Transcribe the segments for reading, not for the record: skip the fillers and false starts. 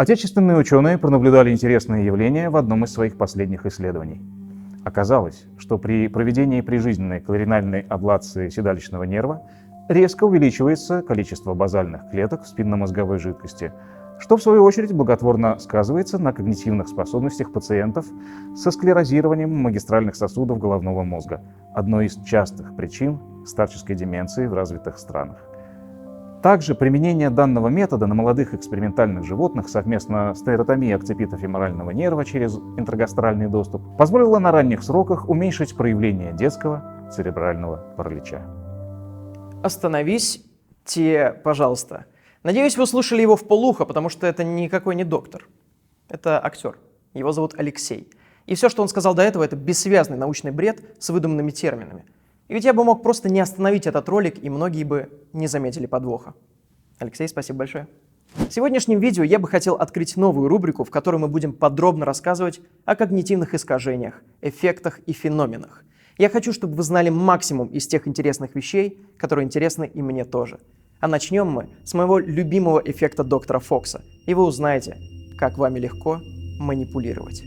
Отечественные ученые пронаблюдали интересное явление в одном из своих последних исследований. Оказалось, что при проведении прижизненной колоринальной аблации седалищного нерва резко увеличивается количество базальных клеток в спинномозговой жидкости, что в свою очередь благотворно сказывается на когнитивных способностях пациентов со склерозированием магистральных сосудов головного мозга, одной из частых причин старческой деменции в развитых странах. Также применение данного метода на молодых экспериментальных животных совместно с нейротомией акцепита феморального нерва через интрагастральный доступ позволило на ранних сроках уменьшить проявление детского церебрального паралича. Остановись, пожалуйста. Надеюсь, вы слышали его вполуха, потому что это никакой не доктор. Это актер. Его зовут Алексей. И все, что он сказал до этого, это бессвязный научный бред с выдуманными терминами. И ведь я бы мог просто не остановить этот ролик, и многие бы не заметили подвоха. Алексей, спасибо большое. В сегодняшнем видео я бы хотел открыть новую рубрику, в которой мы будем подробно рассказывать о когнитивных искажениях, эффектах и феноменах. Я хочу, чтобы вы знали максимум из тех интересных вещей, которые интересны и мне тоже. А начнем мы с моего любимого эффекта доктора Фокса, и вы узнаете, как вами легко манипулировать.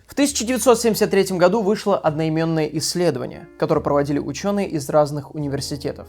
В 1973 году вышло одноименное исследование, которое проводили ученые из разных университетов.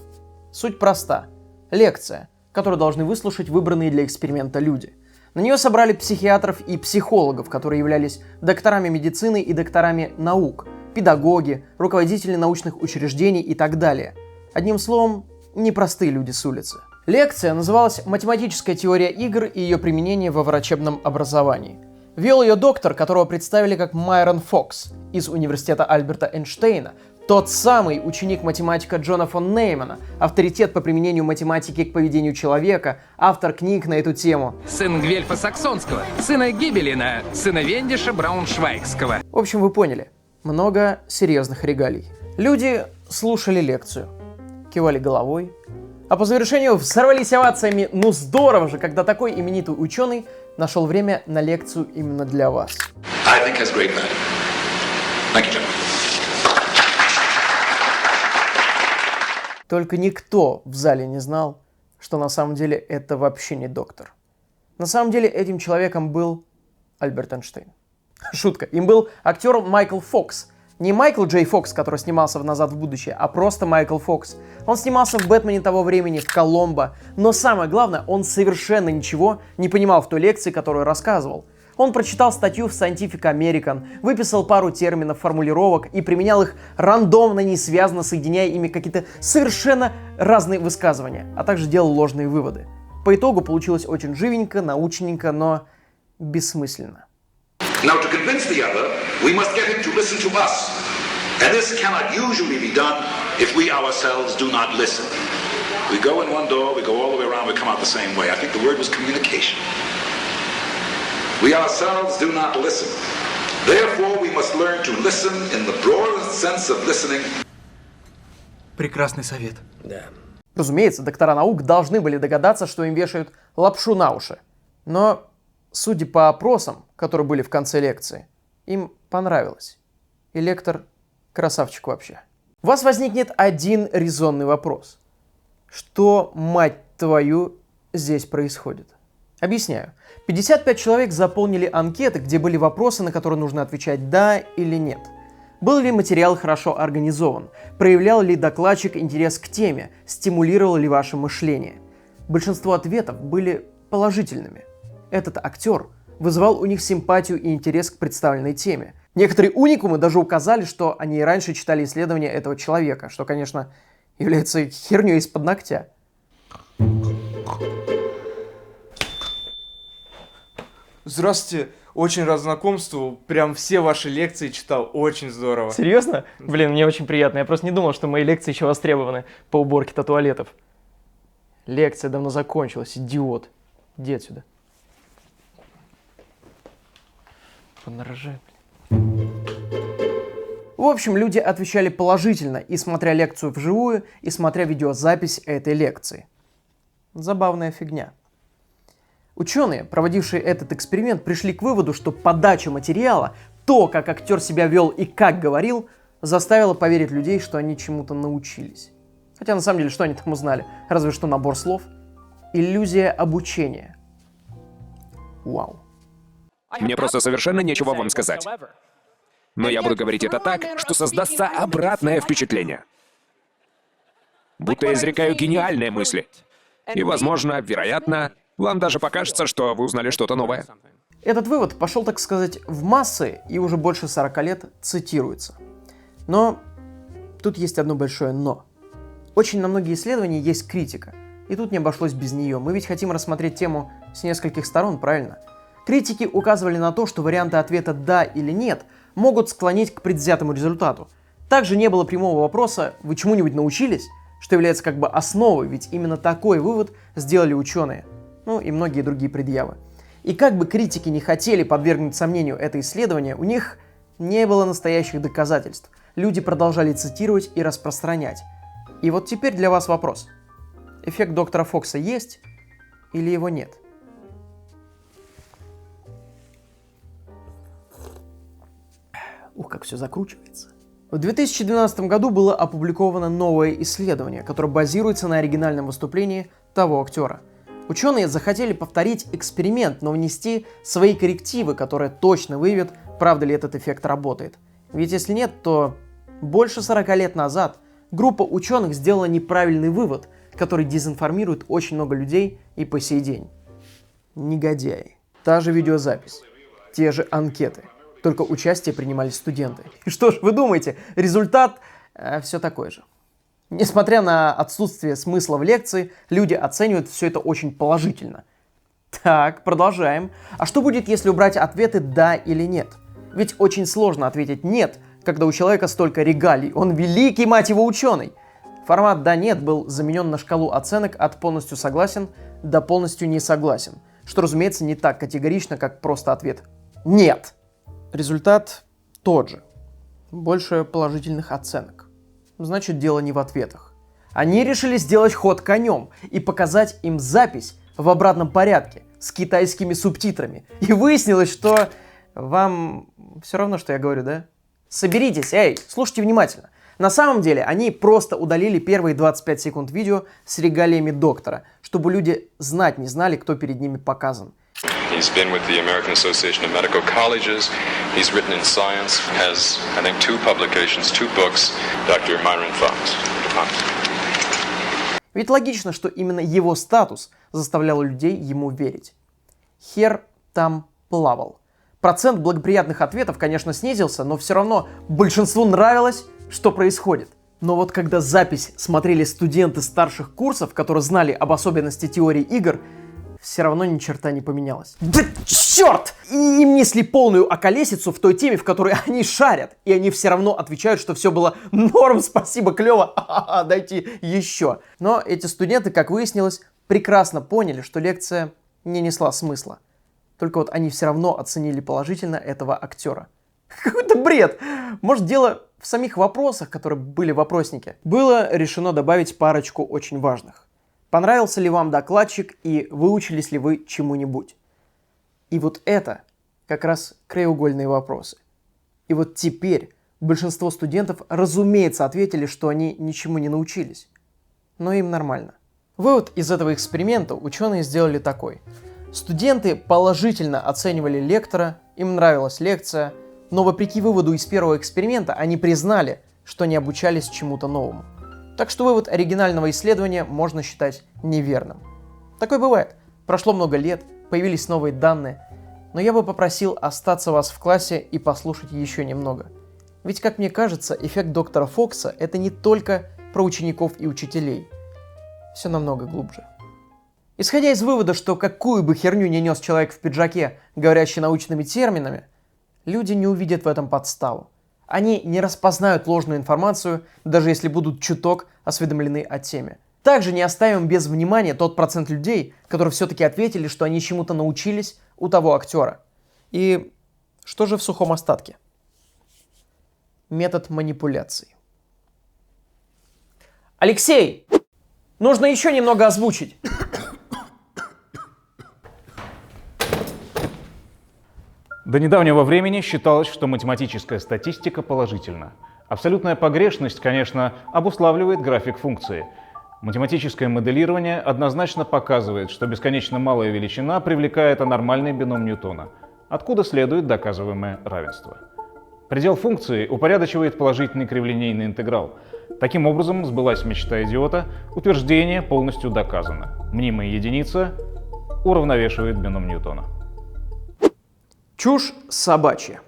Суть проста. Лекция, которую должны выслушать выбранные для эксперимента люди. На нее собрали психиатров и психологов, которые являлись докторами медицины и докторами наук, педагоги, руководители научных учреждений и так далее. Одним словом, непростые люди с улицы. Лекция называлась «Математическая теория игр и ее применение во врачебном образовании». Вел ее доктор, которого представили как Майрон Фокс из университета Альберта Эйнштейна, тот самый ученик математика Джона фон Неймана, авторитет по применению математики к поведению человека, автор книг на эту тему. Сын Гвельфа Саксонского, сына Гибелина, сына Вендиша Брауншвайгского. В общем, вы поняли. Много серьезных регалий. Люди слушали лекцию, кивали головой, а по завершению взорвались овациями. Ну здорово же, когда такой именитый ученый нашел время на лекцию именно для вас. Только никто в зале не знал, что на самом деле это вообще не доктор. На самом деле этим человеком был Альберт Эйнштейн. Шутка. Им был актер Майкл Фокс. Не Майкл Джей Фокс, который снимался в «Назад в будущее», а просто Майкл Фокс. Он снимался в «Бэтмене» того времени, в «Коломбо». Но самое главное, он совершенно ничего не понимал в той лекции, которую рассказывал. Он прочитал статью в Scientific American, выписал пару терминов, формулировок и применял их рандомно, не связано, соединяя ими какие-то совершенно разные высказывания, а также делал ложные выводы. По итогу получилось очень живенько, научненько, но бессмысленно. Now, to convince the other, we must get him to listen to us. And this cannot usually be done if we ourselves do not listen. We go in one door, we go all the way around, we come out the same way. I think the word was communication. We ourselves do not listen. Therefore, we must learn to listen in the broadest sense of listening. Прекрасный совет. Да. Разумеется, доктора наук должны были догадаться, что им вешают лапшу на уши. Но, судя по опросам, которые были в конце лекции, им понравилось. И лектор красавчик вообще. У вас возникнет один резонный вопрос. Что, мать твою, здесь происходит? Объясняю. 55 человек заполнили анкеты, где были вопросы, на которые нужно отвечать «да» или «нет». Был ли материал хорошо организован? Проявлял ли докладчик интерес к теме? Стимулировал ли ваше мышление? Большинство ответов были положительными. Этот актер вызывал у них симпатию и интерес к представленной теме. Некоторые уникумы даже указали, что они и раньше читали исследования этого человека, что, конечно, является херней из-под ногтя. Здравствуйте, очень рад знакомству. Прям все ваши лекции читал, очень здорово. Серьезно? Блин, мне очень приятно. Я просто не думал, что мои лекции еще востребованы по уборке туалетов. Лекция давно закончилась, идиот. Иди отсюда. Поднарожай, блин. В общем, люди отвечали положительно, и смотря лекцию вживую, и смотря видеозапись этой лекции. Забавная фигня. Ученые, проводившие этот эксперимент, пришли к выводу, что подача материала то, как актер себя вел и как говорил, заставило поверить людей, что они чему-то научились. Хотя на самом деле, что они там узнали? Разве что набор слов. Иллюзия обучения. Вау. Мне просто совершенно нечего вам сказать. Но я буду говорить это так, что создастся обратное впечатление. Будто я изрекаю гениальные мысли. И, возможно, вероятно, вам даже покажется, что вы узнали что-то новое. Этот вывод пошел, так сказать, в массы и уже больше 40 лет цитируется. Но тут есть одно большое «но». Очень на многие исследования есть критика, и тут не обошлось без нее. Мы ведь хотим рассмотреть тему с нескольких сторон, правильно? Критики указывали на то, что варианты ответа «да» или «нет» могут склонить к предвзятому результату. Также не было прямого вопроса «вы чему-нибудь научились?», что является как бы основой, ведь именно такой вывод сделали ученые, ну и многие другие предъявы. И как бы критики не хотели подвергнуть сомнению это исследование, у них не было настоящих доказательств. Люди продолжали цитировать и распространять. И вот теперь для вас вопрос. Эффект доктора Фокса есть или его нет? Ух, как все закручивается. В 2012 году было опубликовано новое исследование, которое базируется на оригинальном выступлении того актера. Ученые захотели повторить эксперимент, но внести свои коррективы, которые точно выявят, правда ли этот эффект работает. Ведь если нет, то больше 40 лет назад группа ученых сделала неправильный вывод, который дезинформирует очень много людей и по сей день. Негодяи. Та же видеозапись, те же анкеты, только участие принимали студенты. И что ж, вы думаете, результат все такой же. Несмотря на отсутствие смысла в лекции, люди оценивают все это очень положительно. Так, продолжаем. А что будет, если убрать ответы «да» или «нет»? Ведь очень сложно ответить «нет», когда у человека столько регалий. Он великий, мать его, ученый. Формат «да-нет» был заменен на шкалу оценок от «полностью согласен» до «полностью не согласен», что, разумеется, не так категорично, как просто ответ «нет». Результат тот же. Больше положительных оценок. Значит, дело не в ответах. Они решили сделать ход конем и показать им запись в обратном порядке с китайскими субтитрами. И выяснилось, что вам все равно, что я говорю, да? Соберитесь, эй, слушайте внимательно. На самом деле, они просто удалили первые 25 секунд видео с регалиями доктора, чтобы люди знать не знали, кто перед ними показан. He's been with the American Association of Medical Colleges. He's written in Science, has, I think, 2 publications, 2 books, Dr. Myron Fox. Ведь логично, что именно его статус заставлял людей ему верить. Хер там плавал. Процент благоприятных ответов, конечно, снизился, но все равно большинству нравилось, что происходит. Но вот когда запись смотрели студенты старших курсов, которые знали об особенности теории игр, все равно ни черта не поменялось. Да черт! И им несли полную околесицу в той теме, в которой они шарят. И они все равно отвечают, что все было норм, спасибо, клево, дайте еще. Но эти студенты, как выяснилось, прекрасно поняли, что лекция не несла смысла. Только вот они все равно оценили положительно этого актера. Какой-то бред! Может, дело в самих вопросах, которые были в опроснике. Было решено добавить парочку очень важных. Понравился ли вам докладчик и выучились ли вы чему-нибудь? И вот это как раз краеугольные вопросы. И вот теперь большинство студентов, разумеется, ответили, что они ничему не научились. Но им нормально. Вывод из этого эксперимента ученые сделали такой. Студенты положительно оценивали лектора, им нравилась лекция, но вопреки выводу из первого эксперимента они признали, что не обучались чему-то новому. Так что вывод оригинального исследования можно считать неверным. Такое бывает. Прошло много лет, появились новые данные, но я бы попросил остаться вас в классе и послушать еще немного. Ведь, как мне кажется, эффект доктора Фокса – это не только про учеников и учителей. Все намного глубже. Исходя из вывода, что какую бы херню ни нес человек в пиджаке, говорящий научными терминами, люди не увидят в этом подставу. Они не распознают ложную информацию, даже если будут чуток осведомлены о теме. Также не оставим без внимания тот процент людей, которые все-таки ответили, что они чему-то научились у того актера. И что же в сухом остатке? Метод манипуляции. Алексей! Нужно еще немного озвучить. До недавнего времени считалось, что математическая статистика положительна. Абсолютная погрешность, конечно, обуславливает график функции. Математическое моделирование однозначно показывает, что бесконечно малая величина привлекает анормальный бином Ньютона, откуда следует доказываемое равенство. Предел функции упорядочивает положительный криволинейный интеграл. Таким образом, сбылась мечта идиота, утверждение полностью доказано. Мнимая единица уравновешивает бином Ньютона. Чушь собачья.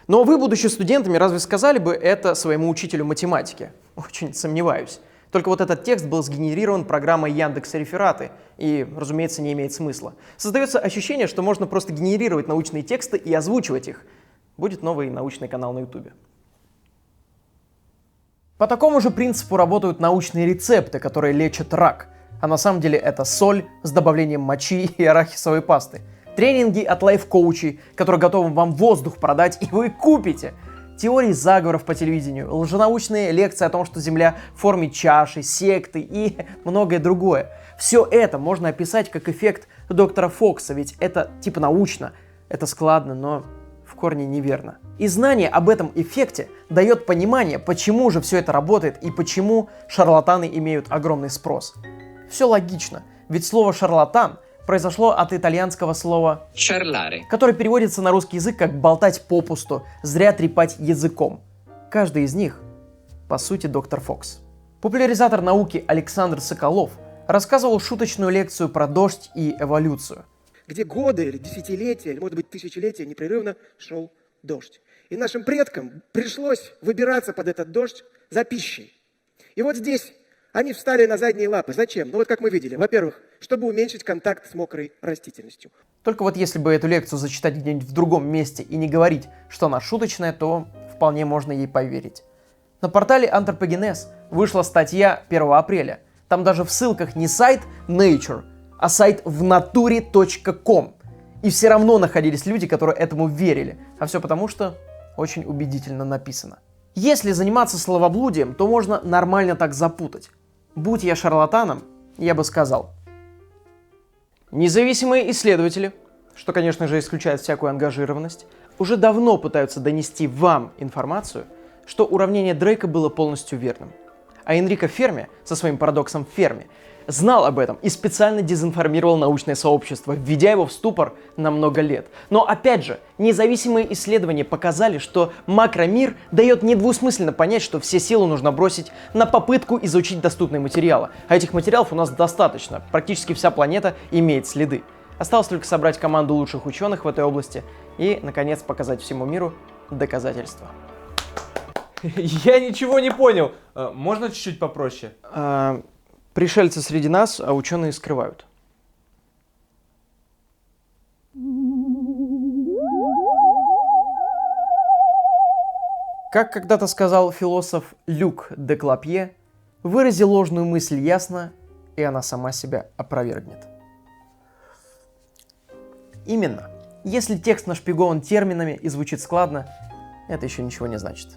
Но вы, будучи студентами, разве сказали бы это своему учителю математики? Очень сомневаюсь. Только вот этот текст был сгенерирован программой Яндекс.Рефераты и, разумеется, не имеет смысла. Создается ощущение, что можно просто генерировать научные тексты и озвучивать их. Будет новый научный канал на Ютубе. По такому же принципу работают научные рецепты, которые лечат рак. А на самом деле это соль с добавлением мочи и арахисовой пасты. Тренинги от лайф-коучей, которые готовы вам воздух продать, и вы купите. Теории заговоров по телевидению, лженаучные лекции о том, что Земля в форме чаши, секты и многое другое. Все это можно описать как эффект доктора Фокса, ведь это типа научно, это складно, но в корне неверно. И знание об этом эффекте дает понимание, почему же все это работает и почему шарлатаны имеют огромный спрос. Все логично, ведь слово «шарлатан» произошло от итальянского слова Шарларе. который переводится на русский язык как «болтать попусту», «зря трепать языком». Каждый из них, по сути, доктор Фокс. Популяризатор науки Александр Соколов рассказывал шуточную лекцию про дождь и эволюцию. Где годы или десятилетия, или, может быть, тысячелетия непрерывно шел дождь. И нашим предкам пришлось выбираться под этот дождь за пищей. И вот здесь они встали на задние лапы. Зачем? Ну вот как мы видели. Во-первых, чтобы уменьшить контакт с мокрой растительностью. Только вот если бы эту лекцию зачитать где-нибудь в другом месте и не говорить, что она шуточная, то вполне можно ей поверить. На портале Anthropogenes вышла статья 1 апреля. Там даже в ссылках не сайт Nature, а сайт vnature.com. И все равно находились люди, которые этому верили. А все потому, что очень убедительно написано. Если заниматься словоблудием, то можно нормально так запутать. Будь я шарлатаном, я бы сказал: независимые исследователи, что, конечно же, исключает всякую ангажированность, уже давно пытаются донести вам информацию, что уравнение Дрейка было полностью верным. А Энрико Ферми со своим парадоксом Ферми знал об этом и специально дезинформировал научное сообщество, введя его в ступор на много лет. Но опять же, независимые исследования показали, что макромир дает недвусмысленно понять, что все силы нужно бросить на попытку изучить доступные материалы. А этих материалов у нас достаточно, практически вся планета имеет следы. Осталось только собрать команду лучших ученых в этой области и, наконец, показать всему миру доказательства. Я ничего не понял. Можно чуть-чуть попроще? Пришельцы среди нас, а ученые скрывают. Как когда-то сказал философ Люк де Клапье, вырази ложную мысль ясно, и она сама себя опровергнет. Именно. Если текст нашпигован терминами и звучит складно, это еще ничего не значит.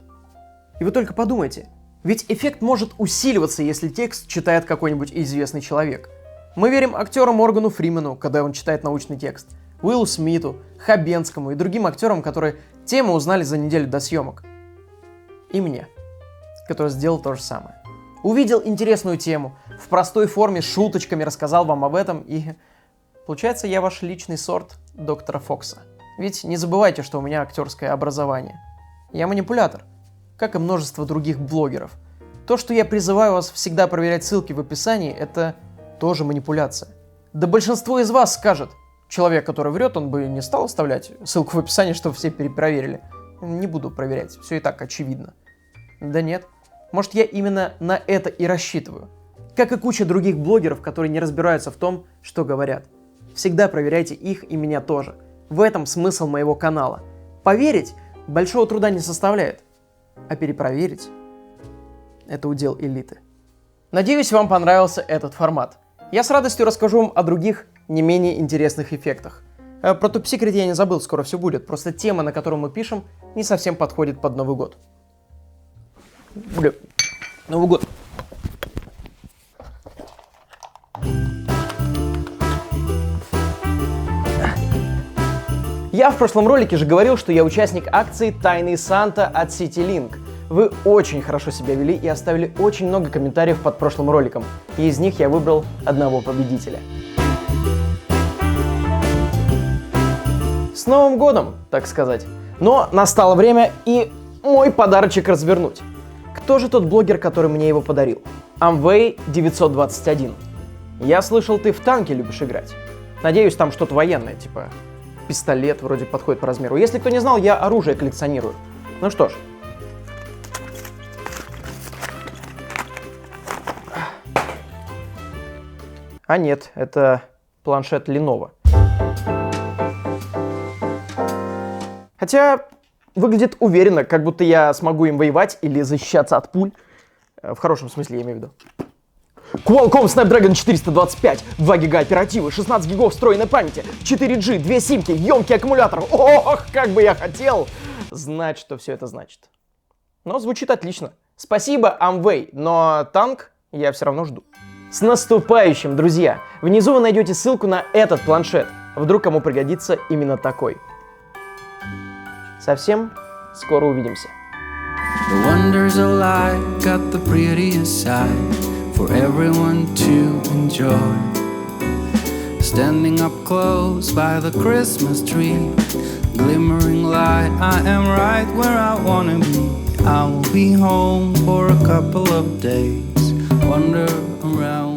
И вы только подумайте, ведь эффект может усиливаться, если текст читает какой-нибудь известный человек. Мы верим актеру Моргану Фримену, когда он читает научный текст, Уиллу Смиту, Хабенскому и другим актерам, которые тему узнали за неделю до съемок. И мне, который сделал то же самое. Увидел интересную тему, в простой форме с шуточками рассказал вам об этом, и получается, я ваш личный сорт доктора Фокса. Ведь не забывайте, что у меня актерское образование. Я манипулятор, как и множество других блогеров. То, что я призываю вас всегда проверять ссылки в описании, это тоже манипуляция. Да большинство из вас скажет: человек, который врет, он бы не стал оставлять ссылку в описании, чтобы все перепроверили. Не буду проверять, все и так очевидно. Да нет, может, я именно на это и рассчитываю. Как и куча других блогеров, которые не разбираются в том, что говорят. Всегда проверяйте их и меня тоже. В этом смысл моего канала. Поверить большого труда не составляет. А перепроверить – это удел элиты. Надеюсь, вам понравился этот формат. Я с радостью расскажу вам о других, не менее интересных эффектах. Про Top Secret я не забыл, скоро все будет. Просто тема, на которую мы пишем, не совсем подходит под Новый год. Новый год. Я в прошлом ролике же говорил, что я участник акции «Тайный Санта» от CityLink. Вы очень хорошо себя вели и оставили очень много комментариев под прошлым роликом. И из них я выбрал одного победителя. С Новым годом, так сказать. Но настало время и мой подарочек развернуть. Кто же тот блогер, который мне его подарил? Amway 921. Я слышал, ты в танки любишь играть. Надеюсь, там что-то военное, типа пистолет вроде подходит по размеру. Если кто не знал, я оружие коллекционирую. Ну что ж. А нет, это планшет Lenovo. Хотя выглядит уверенно, как будто я смогу им воевать или защищаться от пуль. В хорошем смысле, я имею в виду. Qualcomm Snapdragon 425, 2 гига оперативы, 16 гигов встроенной памяти, 4G, 2 симки, емкий аккумулятор. Ох, как бы я хотел знать, что все это значит. Но звучит отлично. Спасибо, Amway, но танк я все равно жду. С наступающим, друзья! Внизу вы найдете ссылку на этот планшет. Вдруг кому пригодится именно такой. Совсем скоро увидимся. The wonders of life got the prettiest side for everyone to enjoy. Standing up close by the Christmas tree, glimmering light, I am right where I wanna be. I will be home for a couple of days, wander around